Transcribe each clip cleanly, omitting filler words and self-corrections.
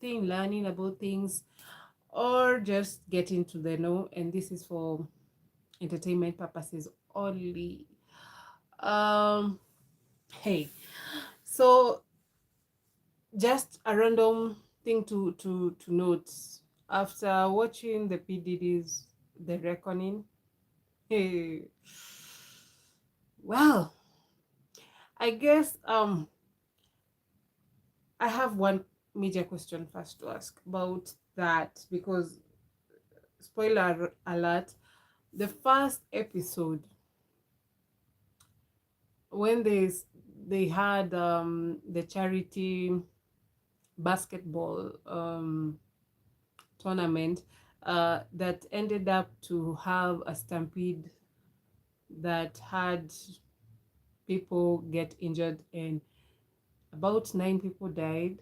thing, learning about things, or just getting to the know. And this is for entertainment purposes only. Um, hey, so just a random thing to note after watching the PDD's The Reckoning. Hey, well, I guess I have one major question first to ask about that, because spoiler alert, the first episode, when they had the charity basketball tournament that ended up to have a stampede that had people get injured, and about 9 people died.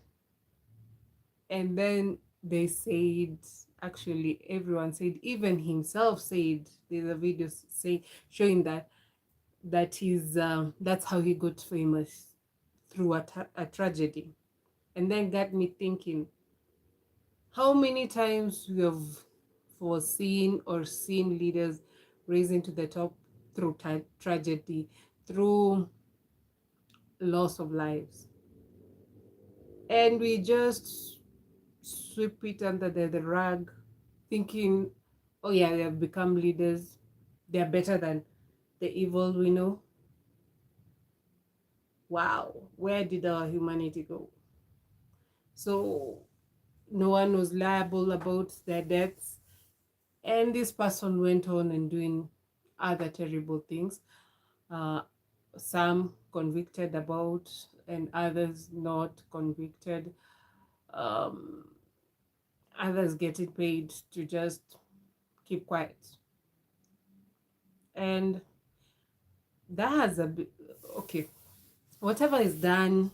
And then they said, actually everyone said, even himself said, there's a video say showing that that's how he got famous, through a tragedy. And then got me thinking, how many times we have foreseen or seen leaders rising to the top through tragedy, through loss of lives, and we just sweep it under the rug, thinking, oh yeah, they have become leaders, they're better than the evil we know. Wow, where did our humanity go? So no one was liable about their deaths, and this person went on and doing other terrible things, uh, some convicted about and others not convicted, um, others getting paid to just keep quiet. And that has a bit, okay, whatever is done,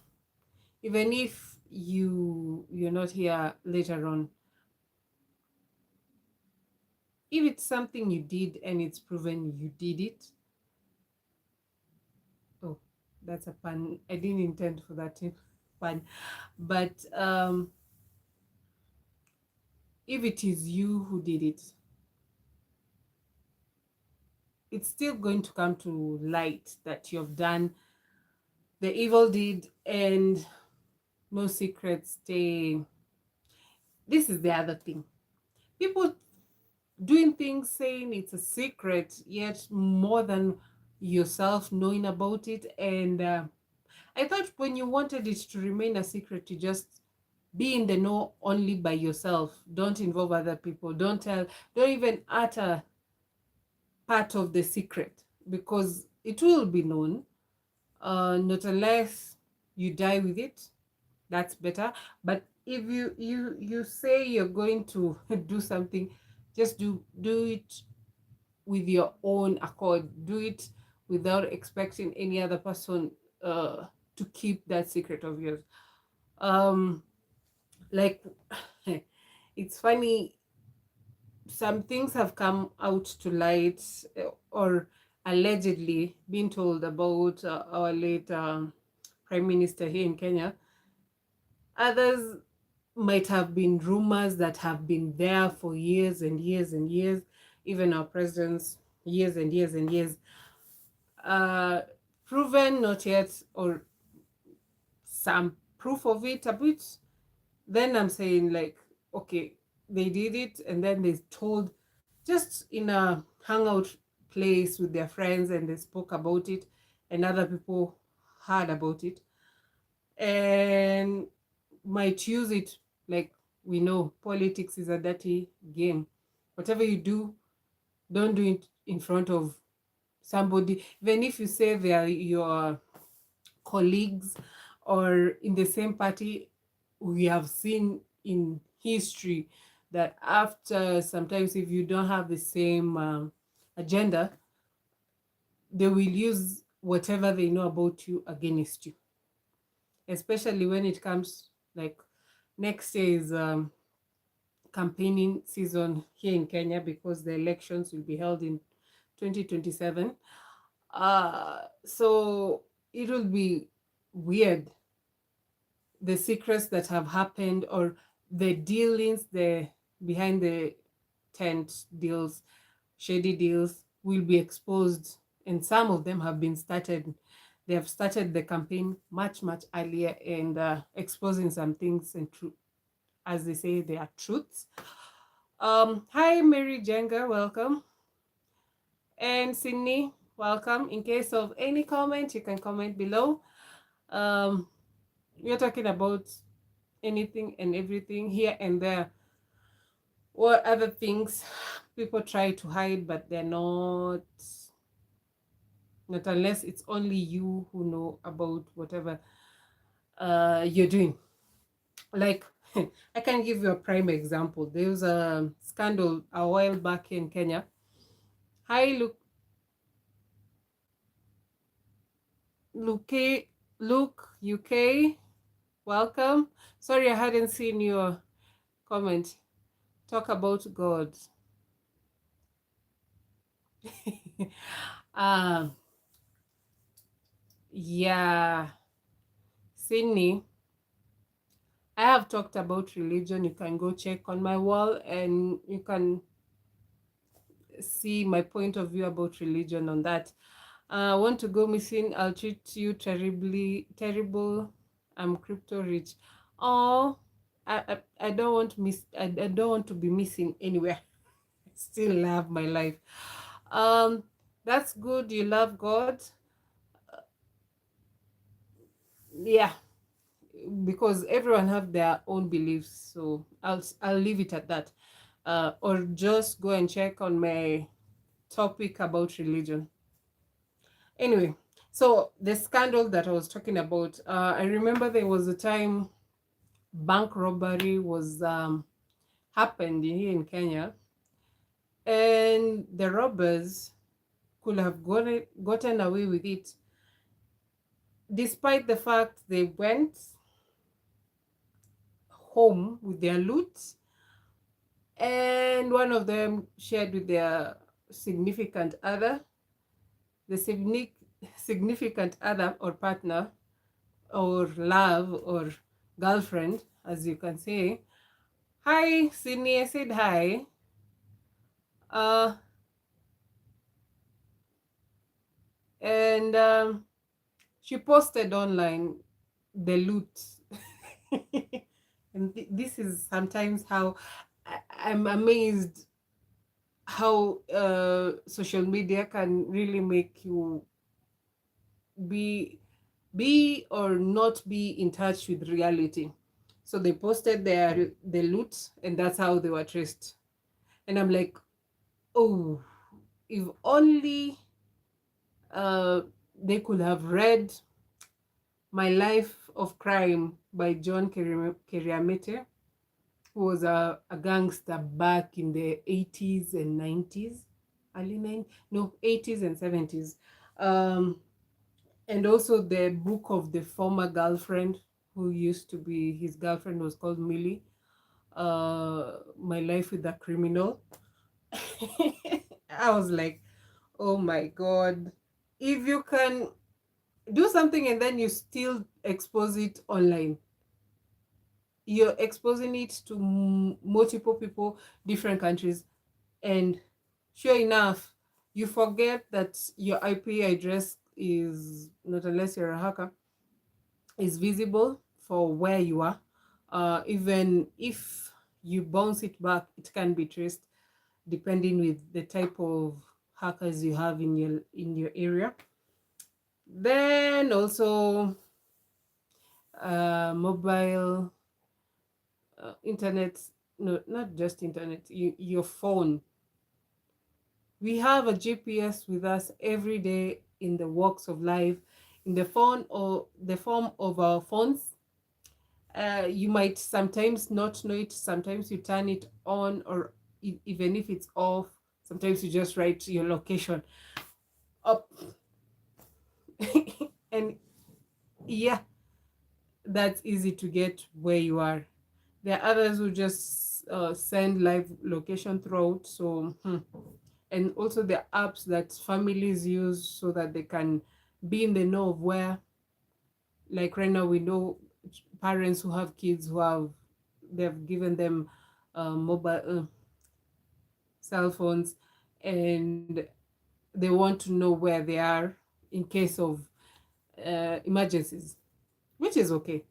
even if you're not here later on, if it's something you did and it's proven you did it, oh, that's a pun, I didn't intend for that pun, but if it is you who did it, it's still going to come to light that you've done the evil deed, and no secrets stay. This is the other thing. People doing things saying it's a secret, yet more than yourself knowing about it. And I thought when you wanted it to remain a secret, to just be in the know only by yourself. Don't involve other people. Don't tell, don't even utter part of the secret, because it will be known. Not unless you die with it, that's better. But if you say you're going to do something, just do it with your own accord. Do it without expecting any other person to keep that secret of yours. um like it's funny, some things have come out to light, or allegedly been told about our late prime minister here in Kenya. Others might have been rumors that have been there for years and years and years, even our presidents, years and years and years. uh Proven not yet, or some proof of it a bit. Then I'm saying, like, okay, they did it, and then they told, just in a hangout place with their friends, and they spoke about it, and other people heard about it and might use it. Like, we know politics is a dirty game. Whatever you do, don't do it in front of somebody, even if you say they are your colleagues or in the same party. We have seen in history that after, sometimes if you don't have the same agenda, they will use whatever they know about you against you, especially when it comes, like, next year is campaigning season here in Kenya, because the elections will be held in 2027. So it will be weird, the secrets that have happened, or the dealings, the behind the tent deals, shady deals will be exposed, and some of them have been started. They have started the campaign much earlier and exposing some things and as they say, they are truths. Hi, Mary Jenga, welcome. And Sydney, welcome. In case of any comment, you can comment below. We're talking about anything and everything here and there. What other things people try to hide, but they're not unless it's only you who know about whatever you're doing. Like, I can give you a prime example. There was a scandal a while back in Kenya. Hi, Luke, UK, welcome. Sorry, I hadn't seen your comment. Talk about God. um, yeah, Sydney. I have talked about religion. You can go check on my wall and you can see my point of view about religion on that. Want to go missing? I'll treat you terrible. I'm crypto rich. Oh, I don't want to I don't want to be missing anywhere. Still love my life. Um, that's good. You love God. Yeah, because everyone have their own beliefs. So I'll leave it at that. Or just go and check on my topic about religion. Anyway, so the scandal that I was talking about, I remember there was a time bank robbery was happened here in Kenya, and the robbers could have gotten away with it, despite the fact they went home with their loot, and one of them shared with their significant other. The significant other or partner or love or girlfriend, as you can say. Hi, Sydney, I said hi. Uh, and she posted online the loot. And this is sometimes how I'm amazed how social media can really make you be or not be in touch with reality. So they posted the loot, and that's how they were traced. And I'm like, oh, if only they could have read My Life of Crime by John Keriamete, who was a gangster back in the 80s and 90s, early 90s, no, 80s and 70s. And also the book of the former girlfriend who used to be his girlfriend was called Millie. My Life with a Criminal. I was like, oh my God. If you can do something and then you still expose it online, you're exposing it to multiple people, different countries, and sure enough, you forget that your IP address is, not unless you're a hacker, is visible for where you are. Even if you bounce it back, it can be traced depending with the type of hackers you have in your area. Then also mobile internet, no, not just internet, your phone. We have a GPS with us every day in the walks of life, in the phone or the form of our phones. You might sometimes not know it. Sometimes you turn it on, or even if it's off, sometimes you just write your location up. And yeah, that's easy to get where you are. There are others who just send live location throughout. So, and also the apps that families use so that they can be in the know of where, like right now, we know parents who have kids who have they've given them mobile cell phones, and they want to know where they are in case of emergencies, which is okay.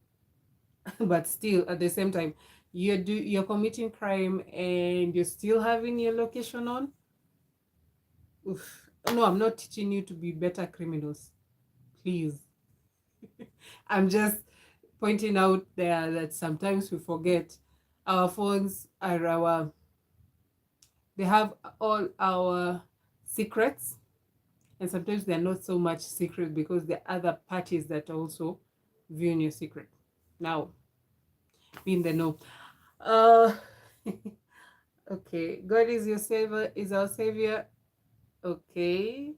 But still, at the same time, you're committing crime and you're still having your location on. Oof. No, I'm not teaching you to be better criminals, please. I'm just pointing out there that sometimes we forget our phones are they have all our secrets, and sometimes they're not so much secret because there are other parties that are also viewing your secret. Now, be in the know. Uh, okay, God is your savior, is our savior. Okay.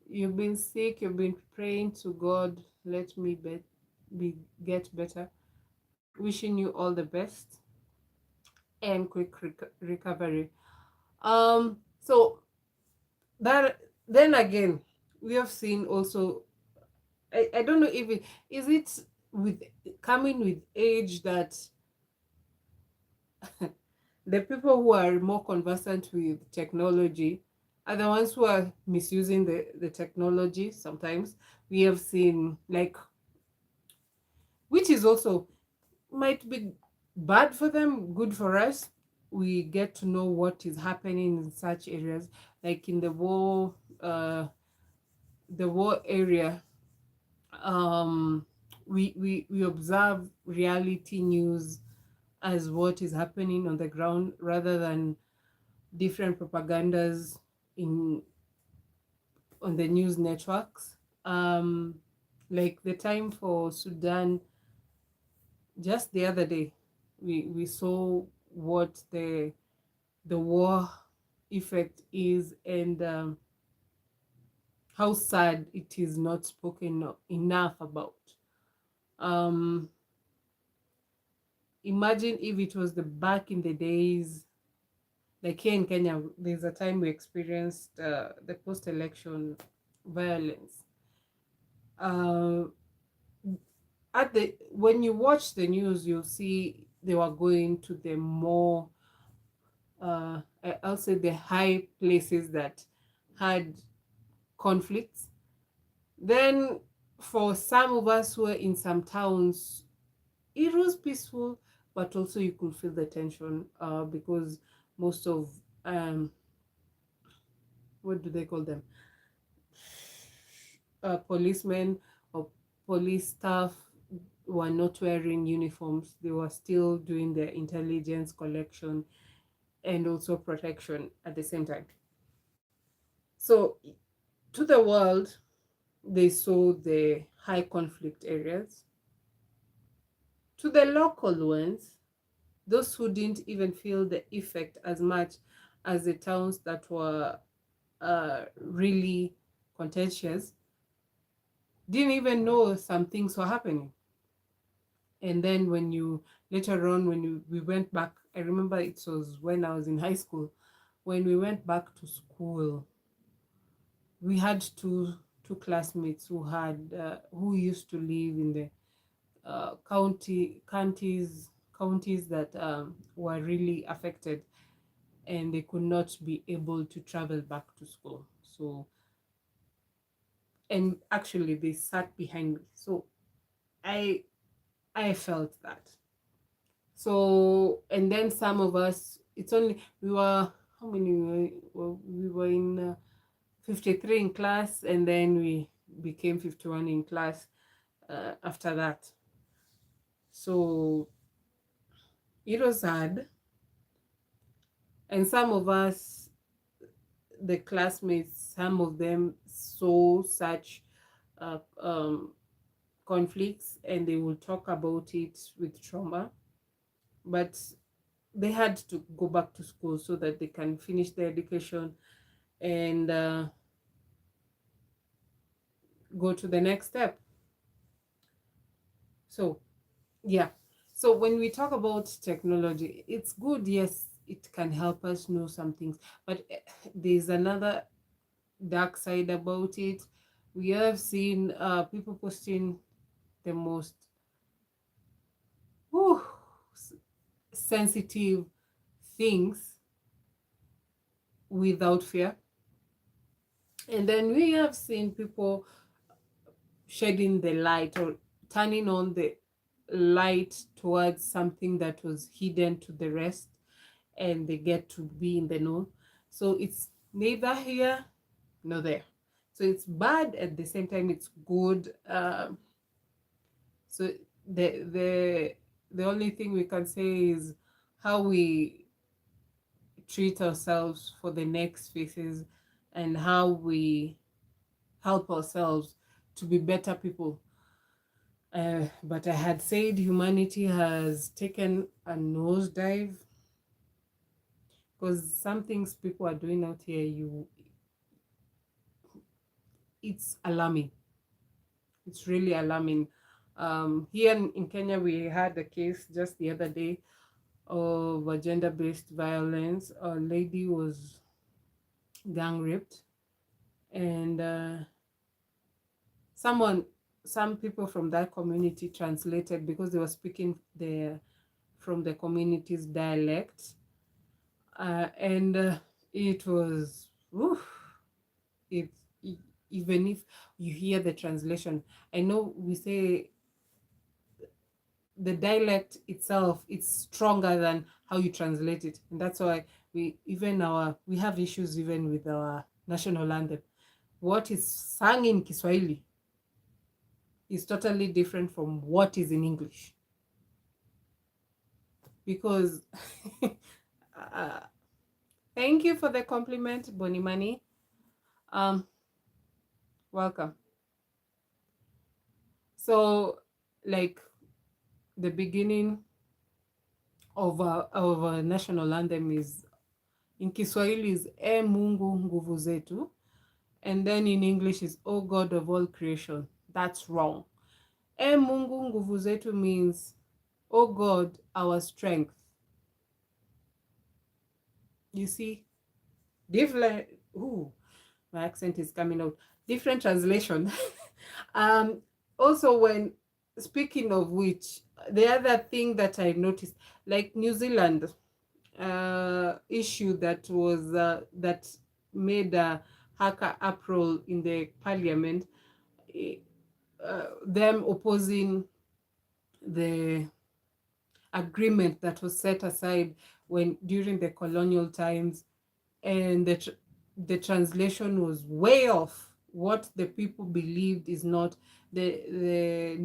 You've been sick, you've been praying to God, let me get better. Wishing you all the best and quick recovery. So that, then again, we have seen also, I don't know if it is it with coming with age that the people who are more conversant with technology are the ones who are misusing the technology sometimes. We have seen, like, which is also might be bad for them, good for us. We get to know what is happening in such areas, like in the war area. We observe reality news as what is happening on the ground rather than different propagandas in on the news networks. Like the time for Sudan, just the other day, we saw what the war effect is, and how sad it is not spoken enough about. Um, Imagine if it was the back in the days, like here in Kenya, there's a time we experienced the post-election violence. Uh, at the When you watch the news, you'll see they were going to the more I'll say the high places that had conflicts. Then for some of us who are in some towns, it was peaceful, but also you could feel the tension because most of what do they call them, policemen or police staff were not wearing uniforms. They were still doing their intelligence collection and also protection at the same time. So to the world, they saw the high conflict areas. To the local ones, those who didn't even feel the effect as much as the towns that were really contentious, didn't even know some things were happening. And then when you later on, we went back, I remember it was when I was in high school, when we went back to school, we had two classmates who used to live in the counties that were really affected, and they could not be able to travel back to school. So, and actually they sat behind me, so i I felt that. So, and then some of us, it's only we were how many we were in 53 in class, and then we became 51 in class after that. So it was hard, and some of us, the classmates, some of them saw such uh, um, conflicts, and they will talk about it with trauma, but they had to go back to school so that they can finish their education and go to the next step. So yeah, so when we talk about technology, it's good, yes, it can help us know some things, but there's another dark side about it. We have seen people posting the most whew, sensitive things without fear. And then we have seen people shedding the light or turning on the light towards something that was hidden to the rest, and they get to be in the know. So it's neither here nor there. So it's bad, at the same time it's good. So the the the only thing we can say is how we treat ourselves for the next phases, and how we help ourselves to be better people. But I had said humanity has taken a nosedive, because some things people are doing out here, it's alarming. It's really alarming. Here in Kenya, we had a case just the other day of a gender-based violence. A lady was gang raped, and some people from that community translated, because they were speaking from the community's dialect, and it was oof, it, e- even if you hear the translation, I know we say the dialect itself, it's stronger than how you translate it, and that's why we have issues even with our national anthem. What is sung in Kiswahili is totally different from what is in English, because uh, thank you for the compliment, Bonimani. um Welcome. So, like, the beginning of a national anthem is in Kiswahili is E Mungu nguvu zetu, and then in English is O God of all creation. That's wrong. E Mungu nguvu zetu means O God, our strength. You see, different. Ooh, my accent is coming out. Different translation. um, Also, when speaking of which, the other thing that I noticed, like New Zealand, issue that was that made a hacker uproar in the parliament, them opposing the agreement that was set aside when during the colonial times, and the translation was way off. What the people believed is not the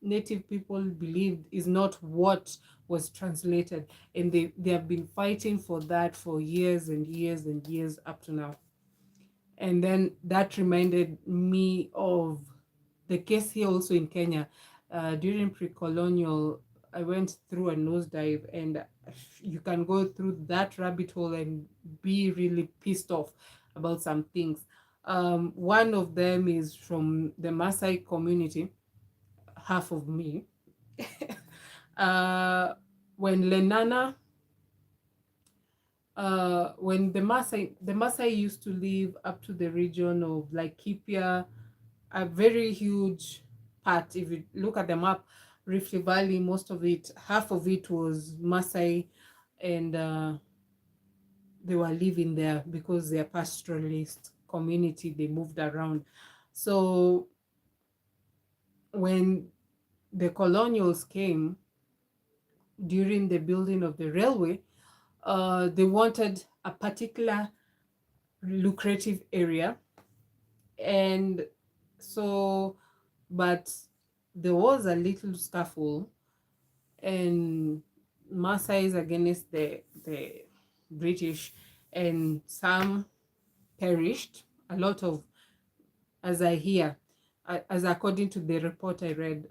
native people believed is not what was translated, and they have been fighting for that for years and years and years up to now. And then that reminded me of the case here also in Kenya. During pre-colonial, I went through a nosedive, and you can go through that rabbit hole and be really pissed off about some things. One of them is from the Maasai community, half of me. uh, when Lenana, when the Maasai used to live up to the region of Laikipia, a very huge part. If you look at the map, Rift Valley, most of it, half of it was Maasai, and they were living there because they're pastoralist community. They moved around. So when the colonials came during the building of the railway, they wanted a particular lucrative area, and so, but there was a little scuffle, and Maasai against the British, and some perished. A lot of, as I hear, as according to the report I read,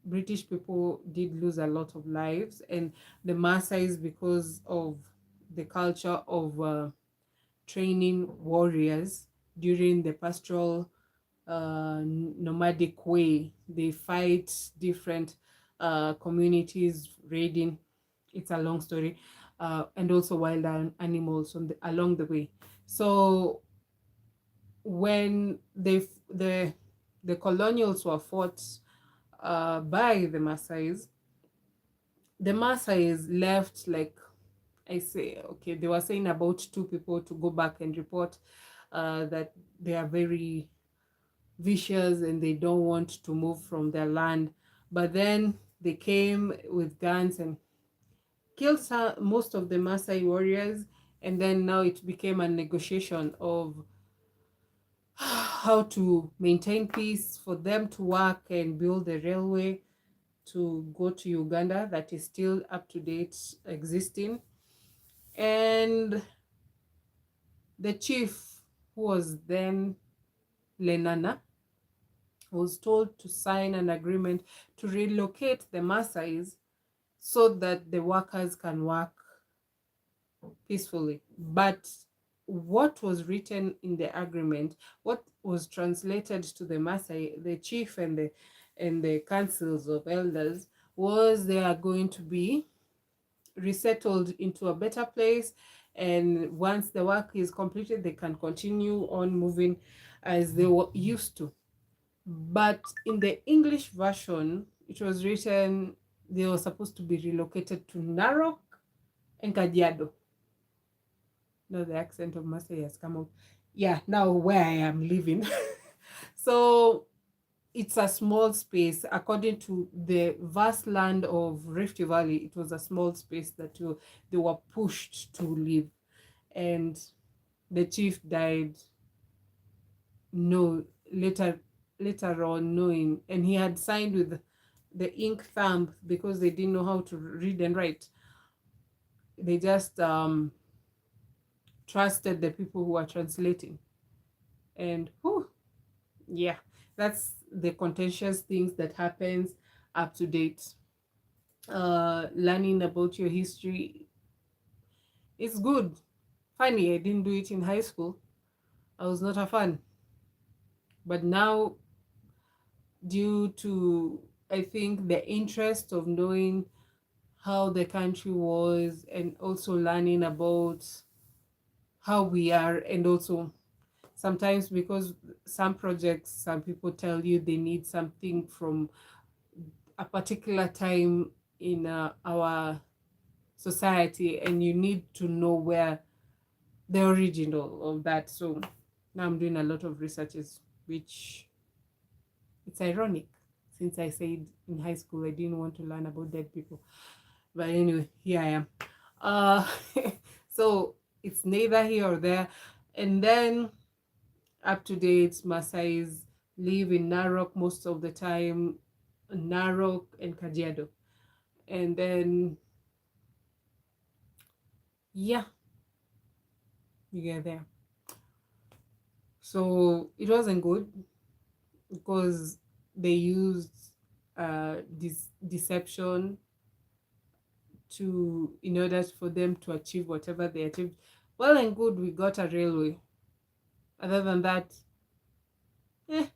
British people did lose a lot of lives, and the Maasai, because of the culture of training warriors during the pastoral nomadic way. They fight different communities, raiding. It's a long story, and also wild animals along the way. So when the colonials were fought by the Maasais left, like, I say, okay, they were saying about 2 people to go back and report that they are very vicious and they don't want to move from their land. But then they came with guns and killed most of the Maasai warriors. And then now it became a negotiation of how to maintain peace, for them to work and build a railway to go to Uganda that is still up to date, existing. And the chief, who was then Lenana, was told to sign an agreement to relocate the Maasais so that the workers can work peacefully. But what was written in the agreement, what was translated to the Maasai, the chief and the councils of elders, was they are going to be resettled into a better place, and once the work is completed they can continue on moving as they were used to. But in the English version, it was written they were supposed to be relocated to Narok and Kajiado. No, the accent of Masai has come out. Yeah, now where I am living. So it's a small space. According to the vast land of Rift Valley, it was a small space that they were pushed to live. And the chief died, no, later on knowing, and he had signed with the ink thumb because they didn't know how to read and write. They just trusted the people who are translating. And whew, yeah, that's the contentious things that happens up to date. Learning about your history is good. Funny, I didn't do it in high school. I was not a fan. But now, due to, I think, the interest of knowing how the country was and also learning about how we are, and also sometimes because some projects, some people tell you they need something from a particular time in our society, and you need to know where the original of that. So now I'm doing a lot of researches, which it's ironic since I said in high school I didn't want to learn about dead people. But anyway, here I am. Uh, so it's neither here or there. And then up to date, Maasais live in Narok most of the time, Narok and Kajiado. And then, yeah, you get there. So it wasn't good because they used this deception to, in order for them to achieve whatever they achieved. Well and good, we got a railway. Other than that, eh.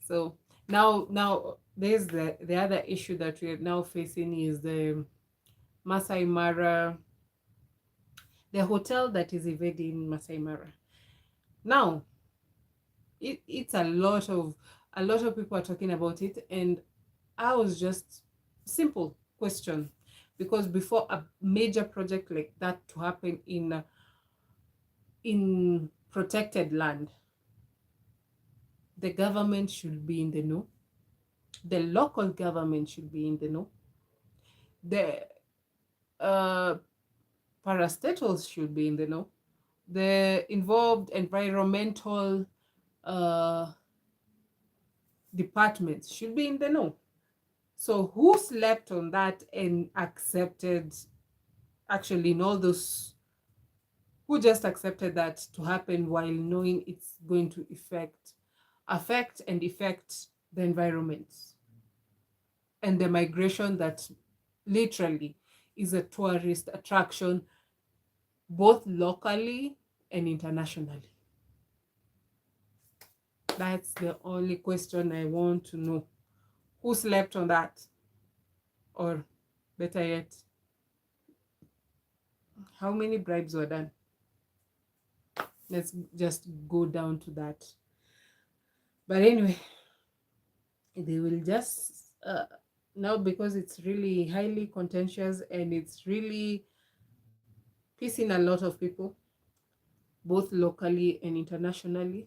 So now there's the other issue that we are now facing is the Masai Mara, the hotel that is evading Masai Mara. Now it's a lot of people are talking about it, and I was just simple question, because before a major project like that to happen in protected land, the government should be in the know, the local government should be in the know, the uh, parastatals should be in the know, the involved environmental uh, departments should be in the know. So who slept on that and accepted, actually, in all those, who just accepted that to happen while knowing it's going to affect the environment and the migration that literally is a tourist attraction both locally and internationally? That's the only question I want to know. Who slept on that? Or better yet, how many bribes were done? Let's just go down to that. But anyway, they will just now, because it's really highly contentious and it's really pissing a lot of people, both locally and internationally.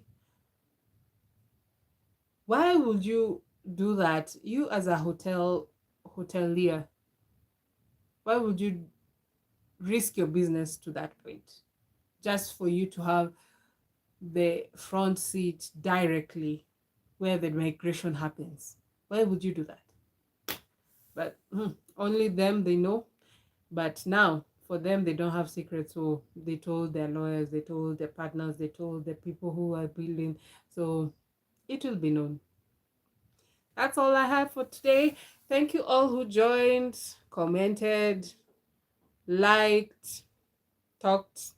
Why would you do that? You as a hotelier, why would you risk your business to that point just for you to have the front seat directly where the migration happens? Why would you do that? But only them, they know. But now for them, they don't have secrets. So they told their lawyers, they told their partners, they told the people who are building. So it will be known. That's all I have for today. Thank you all who joined, commented, liked, talked.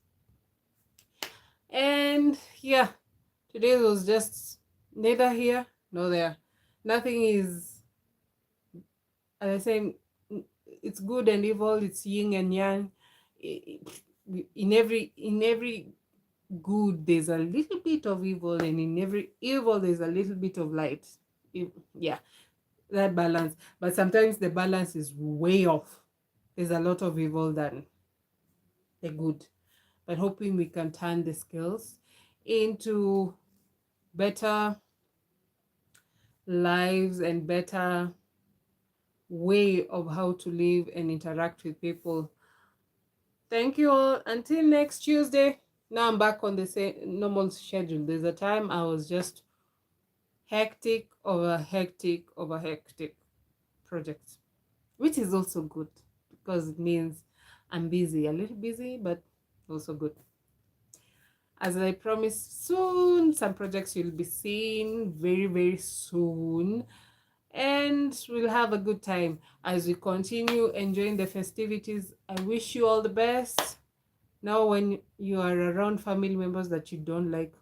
And yeah, today was just neither here nor there. Nothing is, as I say, it's good and evil, it's yin and yang. In every good there's a little bit of evil, and in every evil there's a little bit of light. Yeah, that balance. But sometimes the balance is way off. There's a lot of evil than the good. But hoping we can turn the skills into better lives and better way of how to live and interact with people. Thank you all. Until next Tuesday. Now I'm back on the same normal schedule. There's a time I was just hectic over hectic over hectic projects, which is also good because it means I'm busy, a little busy, but also good. As I promised, soon some projects you'll be seeing very, very soon. And we'll have a good time as we continue enjoying the festivities. I wish you all the best. Now, when you are around family members that you don't like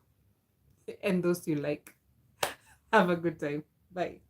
and those you like, have a good time. Bye.